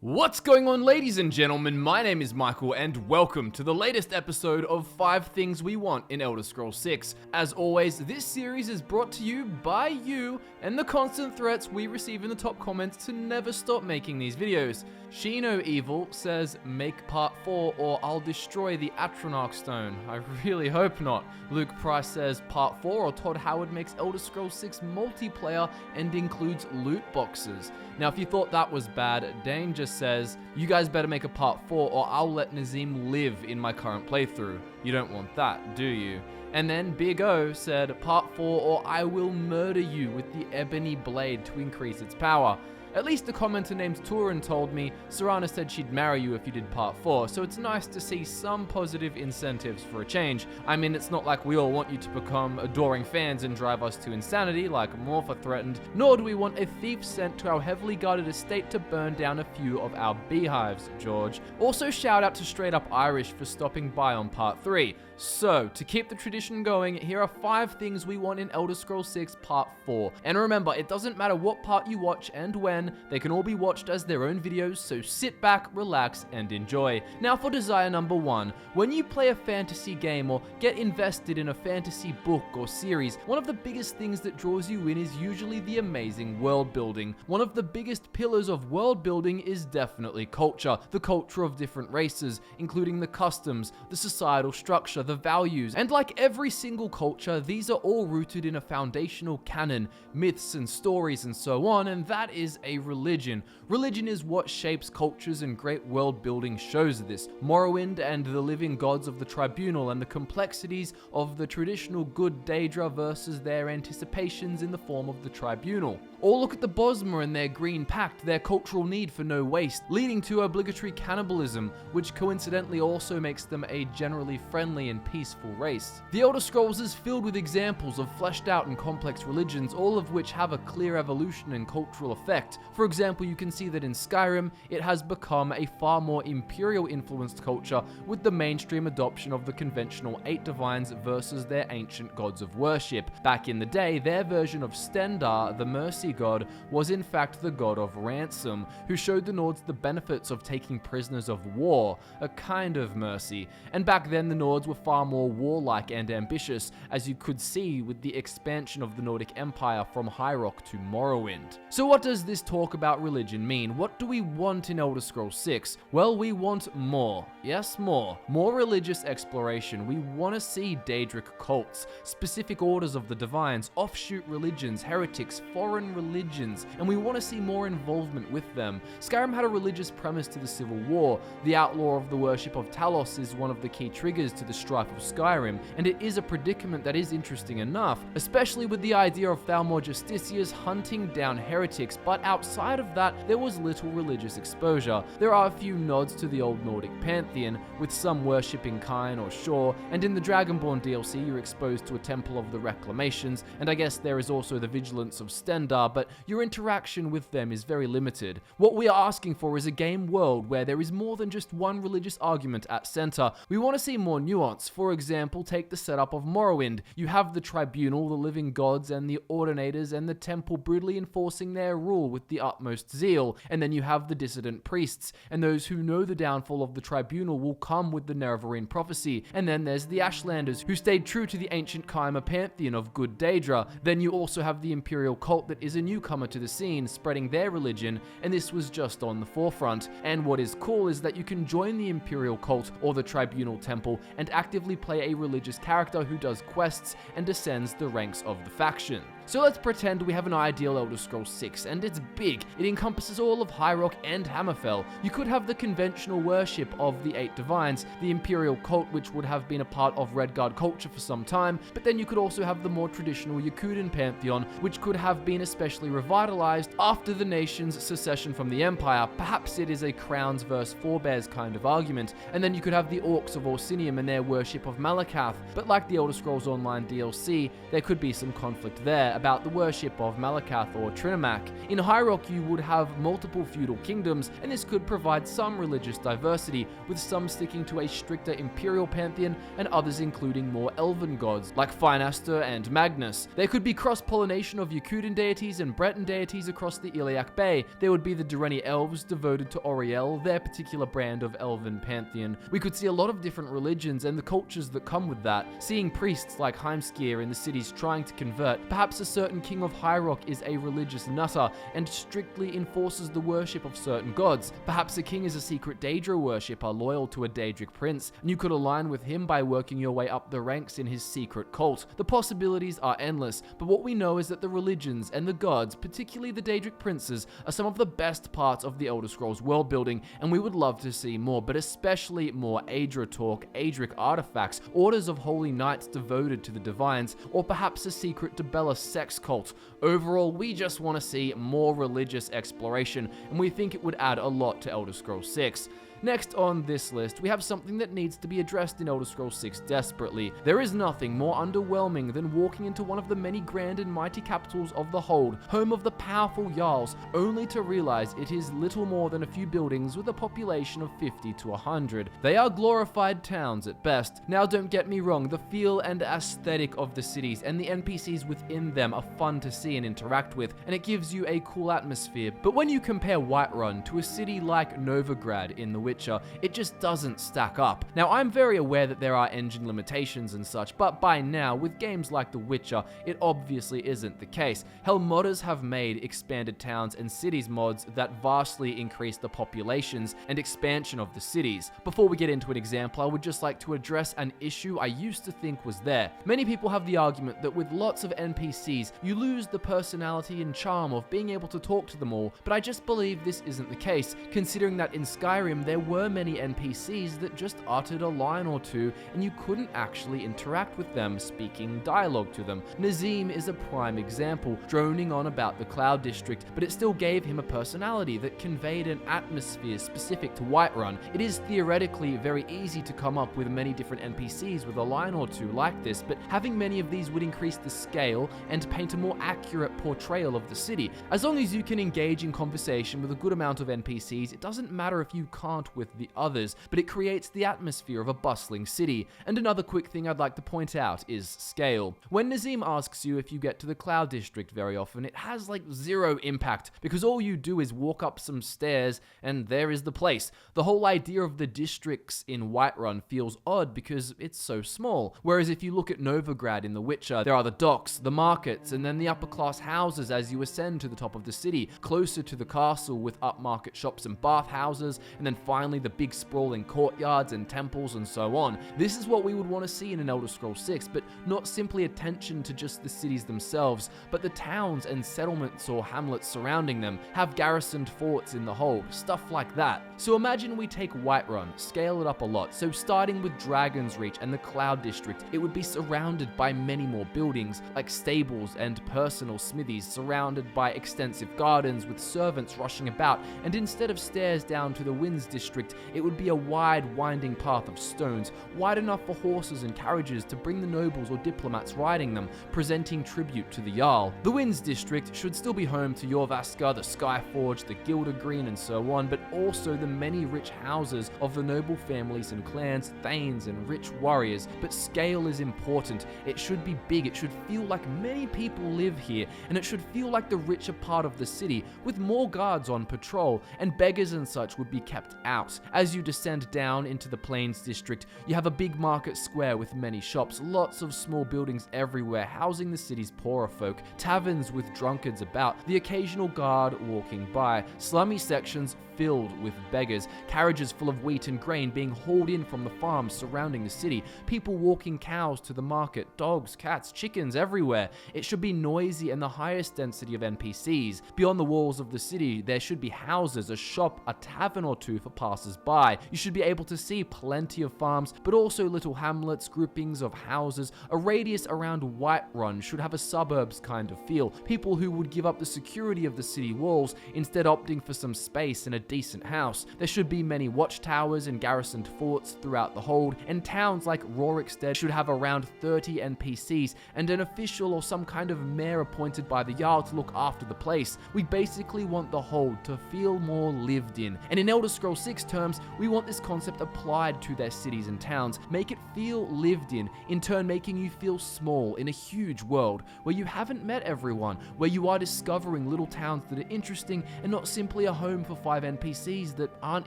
What's going on, ladies and gentlemen? My name is Michael and welcome to the latest episode of 5 Things We Want in Elder Scrolls 6. As always, this series is brought to you by you and the constant threats we receive in the top comments to never stop making these videos. Shino Evil says, make part 4 or I'll destroy the Atronach Stone. I really hope not. Luke Price says, part 4 or Todd Howard makes Elder Scrolls 6 multiplayer and includes loot boxes. Now, if you thought that was bad, Dane just says, you guys better make a part 4 or I'll let Nazim live in my current playthrough. You don't want that, do you? And then Big O said, part 4 or I will murder you with the ebony blade to increase its power. At least the commenter named Turin told me Serana said she'd marry you if you did part 4, so it's nice to see some positive incentives for a change. I mean, it's not like we all want you to become adoring fans and drive us to insanity like Morpha threatened, nor do we want a thief sent to our heavily guarded estate to burn down a few of our beehives, George. Also, shout out to Straight Up Irish for stopping by on part 3. So, to keep the tradition going, here are 5 things we want in Elder Scrolls 6 Part 4. And remember, it doesn't matter what part you watch and when, they can all be watched as their own videos, so sit back, relax, and enjoy. Now for desire number 1. When you play a fantasy game or get invested in a fantasy book or series, one of the biggest things that draws you in is usually the amazing world building. One of the biggest pillars of world building is definitely culture. The culture of different races, including the customs, the societal structure, the values, and like every single culture, these are all rooted in a foundational canon, myths and stories and so on, and that is a religion. Religion is what shapes cultures, and great world building shows this. Morrowind and the living gods of the Tribunal and the complexities of the traditional good Daedra versus their anticipations in the form of the Tribunal. Or look at the Bosmer and their Green Pact, their cultural need for no waste, leading to obligatory cannibalism, which coincidentally also makes them a generally friendly and peaceful race. The Elder Scrolls is filled with examples of fleshed out and complex religions, all of which have a clear evolution and cultural effect. For example, you can see that in Skyrim, it has become a far more imperial-influenced culture with the mainstream adoption of the conventional 8 divines versus their ancient gods of worship. Back in the day, their version of Stendar, the mercy god, was in fact the god of ransom, who showed the Nords the benefits of taking prisoners of war, a kind of mercy. And back then, the Nords were far more warlike and ambitious, as you could see with the expansion of the Nordic Empire from High Rock to Morrowind. So what does this talk about religion mean? What do we want in Elder Scrolls 6? Well, we want more. Yes, more. More religious exploration. We want to see Daedric cults, specific orders of the divines, offshoot religions, heretics, foreign religions, and we want to see more involvement with them. Skyrim had a religious premise to the Civil War. The outlaw of the worship of Talos is one of the key triggers to the strife of Skyrim, and it is a predicament that is interesting enough, especially with the idea of Thalmor Justitius hunting down heretics, but outside of that, there was little religious exposure. There are a few nods to the old Nordic pantheon, with some worshipping Kine or Shor, and in the Dragonborn DLC you're exposed to a Temple of the Reclamations, and I guess there is also the Vigilance of Stendar, but your interaction with them is very limited. What we are asking for is a game world where there is more than just one religious argument at center. We want to see more nuance. For example, take the setup of Morrowind. You have the Tribunal, the living gods, and the Ordinators, and the Temple brutally enforcing their rule with the utmost zeal, and then you have the dissident priests, and those who know the downfall of the Tribunal will come with the Nerevarine prophecy, and then there's the Ashlanders, who stayed true to the ancient Kaima pantheon of good Daedra. Then you also have the Imperial cult that is a newcomer to the scene, spreading their religion, and this was just on the forefront. And what is cool is that you can join the Imperial cult or the Tribunal temple and actively play a religious character who does quests and ascends the ranks of the faction. So let's pretend we have an ideal Elder Scrolls 6, and it's big. It encompasses all of High Rock and Hammerfell. You could have the conventional worship of the 8 divines, the Imperial cult, which would have been a part of Redguard culture for some time, but then you could also have the more traditional Yakudan pantheon, which could have been especially revitalized after the nation's secession from the Empire. Perhaps it is a Crowns versus Forebears kind of argument, and then you could have the Orcs of Orsinium and their worship of Malakath, but like the Elder Scrolls Online DLC, there could be some conflict there, about the worship of Malakath or Trinimac. In High Rock, you would have multiple feudal kingdoms, and this could provide some religious diversity, with some sticking to a stricter imperial pantheon and others including more elven gods, like Finaster and Magnus. There could be cross-pollination of Yakutan deities and Breton deities across the Iliac Bay. There would be the Durrani elves devoted to Auriel, their particular brand of elven pantheon. We could see a lot of different religions and the cultures that come with that, seeing priests like Heimskir in the cities trying to convert. Perhaps a certain king of High Rock is a religious nutter and strictly enforces the worship of certain gods. Perhaps a king is a secret Daedra worshipper loyal to a Daedric prince, and you could align with him by working your way up the ranks in his secret cult. The possibilities are endless, but what we know is that the religions and the gods, particularly the Daedric princes, are some of the best parts of the Elder Scrolls world building, and we would love to see more, but especially more Aedra talk, Aedric artifacts, orders of holy knights devoted to the divines, or perhaps a secret Dibella sex cult. Overall, we just want to see more religious exploration, and we think it would add a lot to Elder Scrolls 6. Next on this list, we have something that needs to be addressed in Elder Scrolls 6 desperately. There is nothing more underwhelming than walking into one of the many grand and mighty capitals of the Hold, home of the powerful Jarls, only to realize it is little more than a few buildings with a population of 50 to 100. They are glorified towns at best. Now don't get me wrong, the feel and aesthetic of the cities and the NPCs within them are fun to see and interact with, and it gives you a cool atmosphere. But when you compare Whiterun to a city like Novigrad in The Witcher, it just doesn't stack up. Now, I'm very aware that there are engine limitations and such, but by now, with games like The Witcher, it obviously isn't the case. Hell, modders have made expanded towns and cities mods that vastly increase the populations and expansion of the cities. Before we get into an example, I would just like to address an issue I used to think was there. Many people have the argument that with lots of NPCs, you lose the personality and charm of being able to talk to them all, but I just believe this isn't the case, considering that in Skyrim, there were many NPCs that just uttered a line or two and you couldn't actually interact with them, speaking dialogue to them. Nazim is a prime example, droning on about the Cloud District, but it still gave him a personality that conveyed an atmosphere specific to Whiterun. It is theoretically very easy to come up with many different NPCs with a line or two like this, but having many of these would increase the scale and paint a more accurate portrayal of the city. As long as you can engage in conversation with a good amount of NPCs, it doesn't matter if you can't with the others, but it creates the atmosphere of a bustling city. And another quick thing I'd like to point out is scale. When Nazim asks you if you get to the Cloud District very often, it has like zero impact, because all you do is walk up some stairs and there is the place. The whole idea of the districts in Whiterun feels odd because it's so small. Whereas if you look at Novigrad in The Witcher, there are the docks, the markets, and then the upper class houses as you ascend to the top of the city, closer to the castle with upmarket shops and bathhouses, and then finally the big sprawling courtyards and temples and so on. This is what we would want to see in an Elder Scrolls 6, but not simply attention to just the cities themselves, but the towns and settlements or hamlets surrounding them, have garrisoned forts in the Hold, stuff like that. So imagine we take Whiterun, scale it up a lot, so starting with Dragon's Reach and the Cloud District, it would be surrounded by many more buildings, like stables and personal smithies, surrounded by extensive gardens with servants rushing about, and instead of stairs down to the Winds District, it would be a wide, winding path of stones, wide enough for horses and carriages to bring the nobles or diplomats riding them, presenting tribute to the Jarl. The Winds District should still be home to Jorvaska, the Skyforge, the Gildergreen, and so on, but also the many rich houses of the noble families and clans, thanes, and rich warriors. But scale is important. It should be big, it should feel like many people live here, and it should feel like the richer part of the city, with more guards on patrol, and beggars and such would be kept out. As you descend down into the Plains District, you have a big market square with many shops, lots of small buildings everywhere housing the city's poorer folk, taverns with drunkards about, the occasional guard walking by, slummy sections filled with beggars, carriages full of wheat and grain being hauled in from the farms surrounding the city, people walking cows to the market, dogs, cats, chickens everywhere. It should be noisy and the highest density of NPCs. Beyond the walls of the city, there should be houses, a shop, a tavern or two for passers-by. You should be able to see plenty of farms, but also little hamlets, groupings of houses. A radius around Whiterun should have a suburbs kind of feel. People who would give up the security of the city walls, instead opting for some space and a decent house. There should be many watchtowers and garrisoned forts throughout the hold, and towns like Rorikstead should have around 30 NPCs and an official or some kind of mayor appointed by the Jarl to look after the place. We basically want the hold to feel more lived in, and in Elder Scrolls 6 terms, we want this concept applied to their cities and towns. Make it feel lived in turn making you feel small in a huge world where you haven't met everyone, where you are discovering little towns that are interesting and not simply a home for 5 NPCs that aren't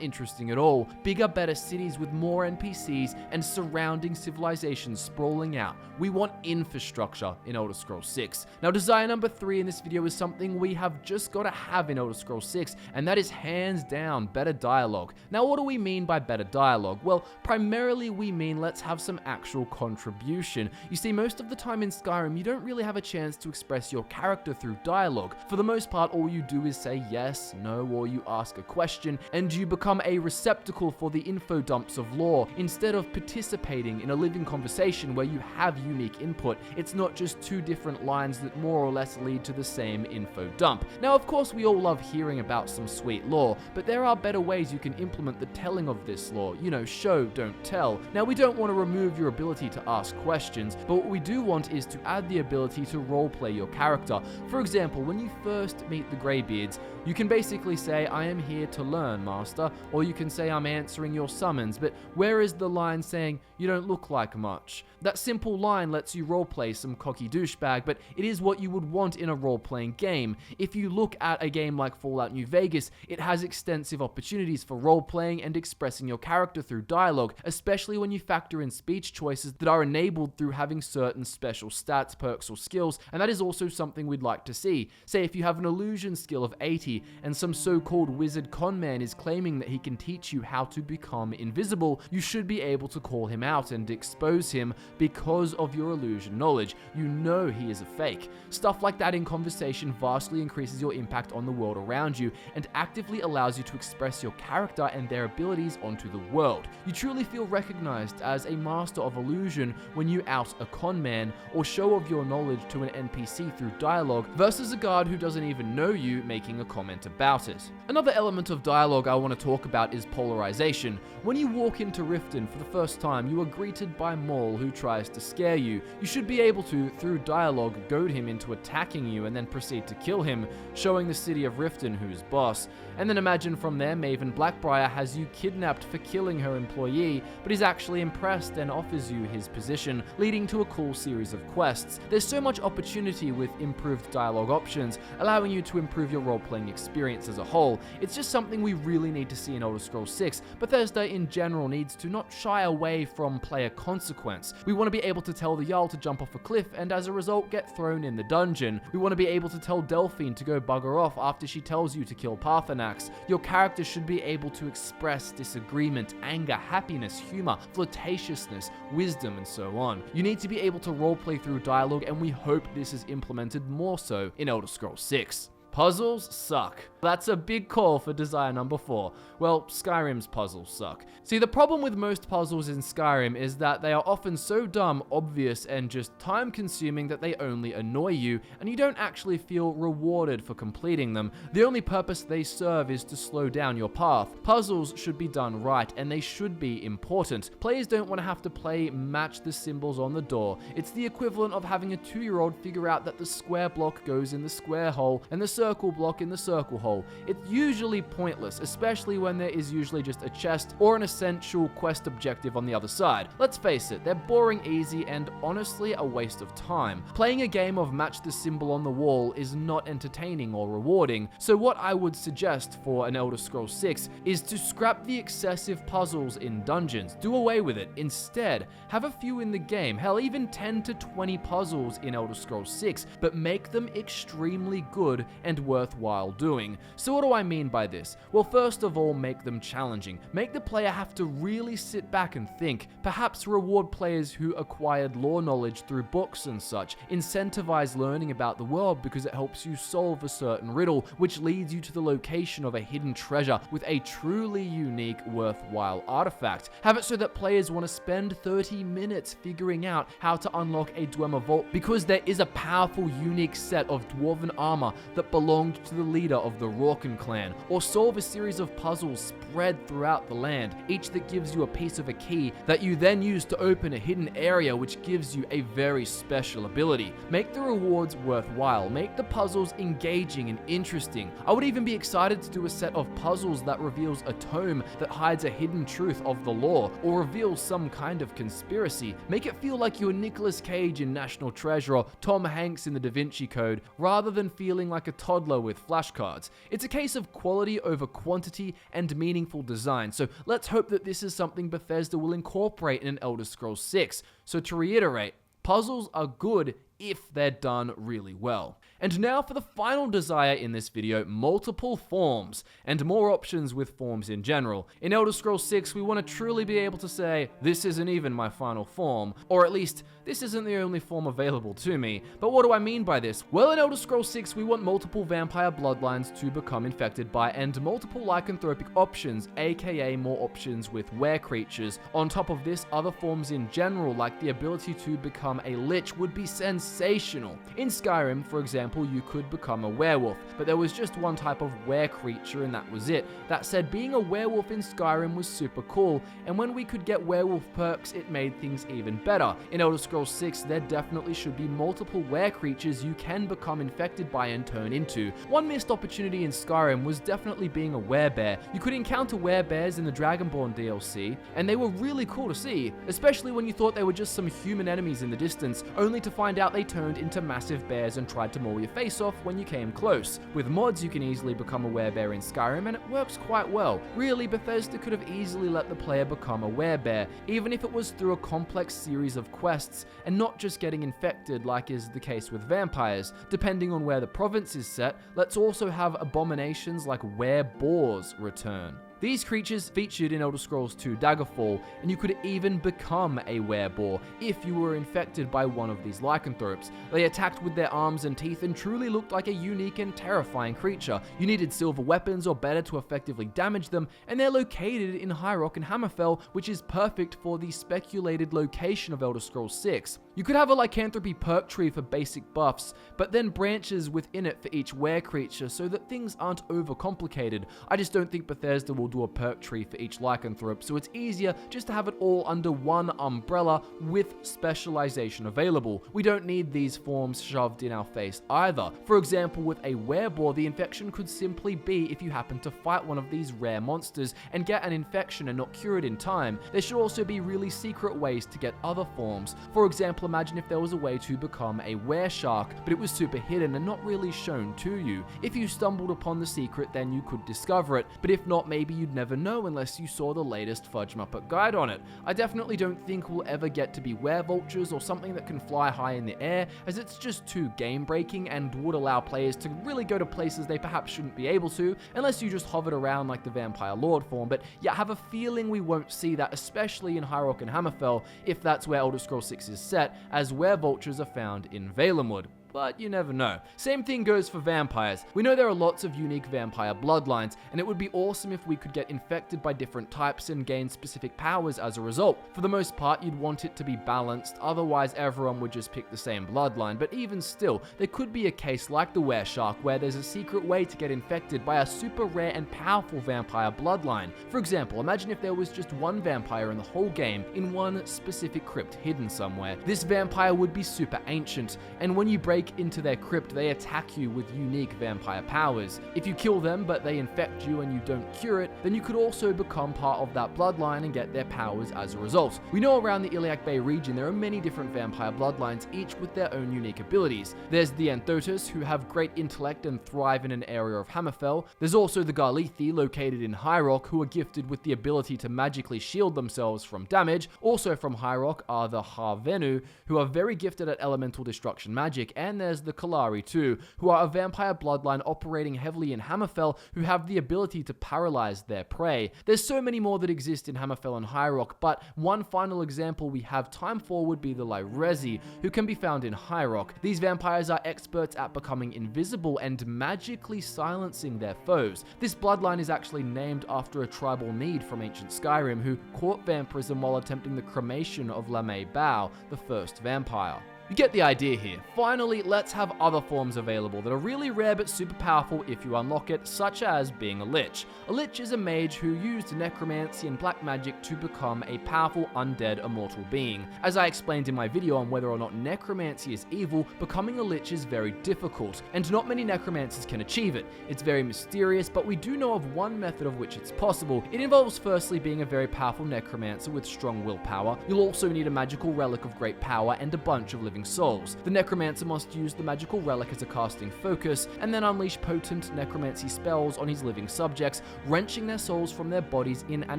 interesting at all. Bigger, better cities with more NPCs and surrounding civilizations sprawling out. We want infrastructure in Elder Scrolls 6. Now, desire number 3 in this video is something we have just got to have in Elder Scrolls 6, and that is hands down better dialogue. Now, what do we mean by better dialogue? Well, primarily we mean let's have some actual contribution. You see, most of the time in Skyrim, you don't really have a chance to express your character through dialogue. For the most part, all you do is say yes, no, or you ask a question, and you become a receptacle for the info dumps of lore, instead of participating in a living conversation where you have unique input. It's not just 2 different lines that more or less lead to the same info dump. Now, of course, we all love hearing about some sweet lore, but there are better ways you can implement the telling of this lore. You know, show, don't tell. Now, we don't want to remove your ability to ask questions, but what we do want is to add the ability to roleplay your character. For example, when you first meet the Greybeards, you can basically say, I am here to learn, master, or you can say, I'm answering your summons, but where is the line saying, you don't look like much? That simple line lets you roleplay some cocky douchebag, but it is what you would want in a role-playing game. If you look at a game like Fallout New Vegas, it has extensive opportunities for role-playing and expressing your character through dialogue, especially when you factor in speech choices that are enabled through having certain special stats, perks, or skills, and that is also something we'd like to see. Say if you have an illusion skill of 80, and some so-called wizard conman is claiming that he can teach you how to become invisible, you should be able to call him out and expose him because of your illusion knowledge. You know he is a fake. Stuff like that in conversation vastly increases your impact on the world around you and actively allows you to express your character and their abilities onto the world. You truly feel recognized as a master of illusion when you out a con man or show of your knowledge to an NPC through dialogue versus a guard who doesn't even know you making a comment about it. Another element of dialogue I want to talk about is polarization. When you walk into Riften for the first time, you are greeted by Maul who tries to scare you. You should be able to, through dialogue, goad him into attacking you and then proceed to kill him, showing the city of Riften who's boss. And then imagine from there, Maven Blackbriar has you kidnapped for killing her employee, but is actually impressed and offers you his position, leading to a cool series of quests. There's so much opportunity with improved dialogue options, allowing you to improve your role-playing experience as a whole. It's just something we really need to see in Elder Scrolls 6. Bethesda in general needs to not shy away from player consequence. We want to be able to tell the Jarl to jump off a cliff and as a result get thrown in the dungeon. We want to be able to tell Delphine to go bugger off after she tells you to kill Parthenax. Your character should be able to express disagreement, anger, happiness, humor, flirtatiousness, wisdom, and so on. You need to be able to roleplay through dialogue, and we hope this is implemented more so in Elder Scrolls 6. Puzzles suck. That's a big call for desire number 4. Well, Skyrim's puzzles suck. See, the problem with most puzzles in Skyrim is that they are often so dumb, obvious, and just time-consuming that they only annoy you, and you don't actually feel rewarded for completing them. The only purpose they serve is to slow down your path. Puzzles should be done right, and they should be important. Players don't want to have to play match the symbols on the door. It's the equivalent of having a 2-year-old figure out that the square block goes in the square hole, and the circle block in the circle hole. It's usually pointless, especially when there is usually just a chest or an essential quest objective on the other side. Let's face it, they're boring, easy, and honestly a waste of time. Playing a game of match the symbol on the wall is not entertaining or rewarding, so what I would suggest for an Elder Scrolls 6 is to scrap the excessive puzzles in dungeons. Do away with it. Instead, have a few in the game, hell, even 10 to 20 puzzles in Elder Scrolls 6, but make them extremely good and worthwhile doing. So what do I mean by this? Well, first of all, make them challenging. Make the player have to really sit back and think. Perhaps reward players who acquired lore knowledge through books and such. Incentivize learning about the world because it helps you solve a certain riddle, which leads you to the location of a hidden treasure with a truly unique, worthwhile artifact. Have it so that players want to spend 30 minutes figuring out how to unlock a Dwemer vault because there is a powerful, unique set of dwarven armor that belonged to the leader of the Rorken clan, or solve a series of puzzles spread throughout the land, each that gives you a piece of a key that you then use to open a hidden area which gives you a very special ability. Make the rewards worthwhile, make the puzzles engaging and interesting. I would even be excited to do a set of puzzles that reveals a tome that hides a hidden truth of the lore, or reveals some kind of conspiracy. Make it feel like you're Nicolas Cage in National Treasure or Tom Hanks in the Da Vinci Code, rather than feeling like a toddler with flashcards. It's a case of quality over quantity and meaningful design, so let's hope that this is something Bethesda will incorporate in an Elder Scrolls 6. So to reiterate, puzzles are good if they're done really well. And now for the final desire in this video, multiple forms, and more options with forms in general. In Elder Scrolls 6, we want to truly be able to say, this isn't even my final form, or at least, this isn't the only form available to me. But what do I mean by this? Well, in Elder Scrolls 6, we want multiple vampire bloodlines to become infected by, and multiple lycanthropic options, aka more options with were creatures. On top of this, other forms in general, like the ability to become a lich, would be sensational. In Skyrim, for example, you could become a werewolf, but there was just one type of were creature and that was it. That said, being a werewolf in Skyrim was super cool, and when we could get werewolf perks, it made things even better. In Elder Scrolls 6, there definitely should be multiple were creatures you can become infected by and turn into. One missed opportunity in Skyrim was definitely being a werebear. You could encounter werebears in the Dragonborn DLC, and they were really cool to see, especially when you thought they were just some human enemies in the distance, only to find out they turned into massive bears and tried to maul your face off when you came close. With mods, you can easily become a werebear in Skyrim, and it works quite well. Really, Bethesda could have easily let the player become a werebear, even if it was through a complex series of quests, and not just getting infected like is the case with vampires. Depending on where the province is set, let's also have abominations like were-boars return. These creatures featured in Elder Scrolls 2 Daggerfall, and you could even become a were-boar if you were infected by one of these lycanthropes. They attacked with their arms and teeth and truly looked like a unique and terrifying creature. You needed silver weapons or better to effectively damage them, and they're located in High Rock and Hammerfell, which is perfect for the speculated location of Elder Scrolls 6. You could have a lycanthropy perk tree for basic buffs, but then branches within it for each were creature so that things aren't overcomplicated. I just don't think Bethesda will do a perk tree for each lycanthrope, so it's easier just to have it all under one umbrella with specialization available. We don't need these forms shoved in our face either. For example, with a were-boar, the infection could simply be if you happen to fight one of these rare monsters and get an infection and not cure it in time. There should also be really secret ways to get other forms. For example, imagine if there was a way to become a were-shark, but it was super hidden and not really shown to you. If you stumbled upon the secret, then you could discover it, but if not, maybe you'd never know unless you saw the latest FudgeMuppet guide on it. I definitely don't think we'll ever get to be werevultures or something that can fly high in the air, as it's just too game-breaking and would allow players to really go to places they perhaps shouldn't be able to, unless you just hovered around like the Vampire Lord form. But yeah, I have a feeling we won't see that, especially in High Rock and Hammerfell, if that's where Elder Scrolls 6 is set, as werevultures are found in Valenwood. But you never know. Same thing goes for vampires. We know there are lots of unique vampire bloodlines, and it would be awesome if we could get infected by different types and gain specific powers as a result. For the most part, you'd want it to be balanced, otherwise everyone would just pick the same bloodline, but even still, there could be a case like the wereshark where there's a secret way to get infected by a super rare and powerful vampire bloodline. For example, imagine if there was just one vampire in the whole game in one specific crypt hidden somewhere. This vampire would be super ancient, and when you break into their crypt, they attack you with unique vampire powers. If you kill them but they infect you and you don't cure it, then you could also become part of that bloodline and get their powers as a result. We know around the Iliac Bay region there are many different vampire bloodlines, each with their own unique abilities. There's the Anthotus, who have great intellect and thrive in an area of Hammerfell. There's also the Garlethi, located in High Rock, who are gifted with the ability to magically shield themselves from damage. Also from High Rock are the Harvenu, who are very gifted at elemental destruction magic, and there's the Kalari too, who are a vampire bloodline operating heavily in Hammerfell, who have the ability to paralyze their prey. There's so many more that exist in Hammerfell and High Rock, but one final example we have time for would be the Lyrezi, who can be found in High Rock. These vampires are experts at becoming invisible and magically silencing their foes. This bloodline is actually named after a tribal need from ancient Skyrim, who caught vampirism while attempting the cremation of Lamay Bao, the first vampire. You get the idea here. Finally, let's have other forms available that are really rare but super powerful if you unlock it, such as being a lich. A lich is a mage who used necromancy and black magic to become a powerful undead immortal being. As I explained in my video on whether or not necromancy is evil, becoming a lich is very difficult, and not many necromancers can achieve it. It's very mysterious, but we do know of one method of which it's possible. It involves firstly being a very powerful necromancer with strong willpower. You'll also need a magical relic of great power and a bunch of living souls. The necromancer must use the magical relic as a casting focus, and then unleash potent necromancy spells on his living subjects, wrenching their souls from their bodies in an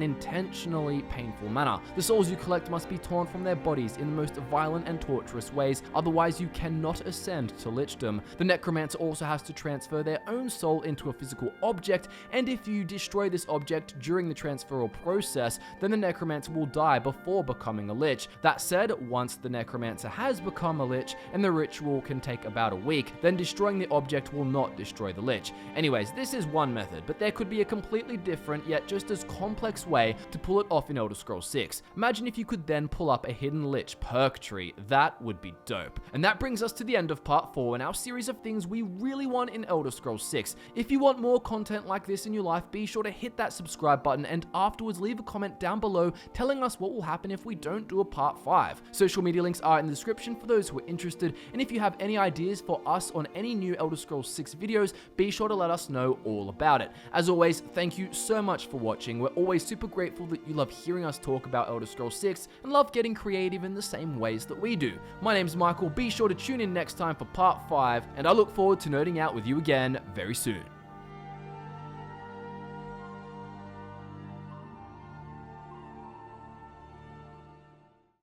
intentionally painful manner. The souls you collect must be torn from their bodies in the most violent and torturous ways, otherwise you cannot ascend to lichdom. The necromancer also has to transfer their own soul into a physical object, and if you destroy this object during the transferal process, then the necromancer will die before becoming a lich. That said, once the necromancer has become a lich, and the ritual can take about a week, then destroying the object will not destroy the lich. Anyways, this is one method, but there could be a completely different yet just as complex way to pull it off in Elder Scrolls 6. Imagine if you could then pull up a hidden lich perk tree. That would be dope. And that brings us to the end of part 4 in our series of things we really want in Elder Scrolls 6. If you want more content like this in your life, be sure to hit that subscribe button and afterwards leave a comment down below telling us what will happen if we don't do a part 5. Social media links are in the description for those who are interested, and if you have any ideas for us on any new Elder Scrolls 6 videos, be sure to let us know all about it. As always, thank you so much for watching. We're always super grateful that you love hearing us talk about Elder Scrolls 6 and love getting creative in the same ways that we do. My name's Michael, be sure to tune in next time for part 5, and I look forward to nerding out with you again very soon.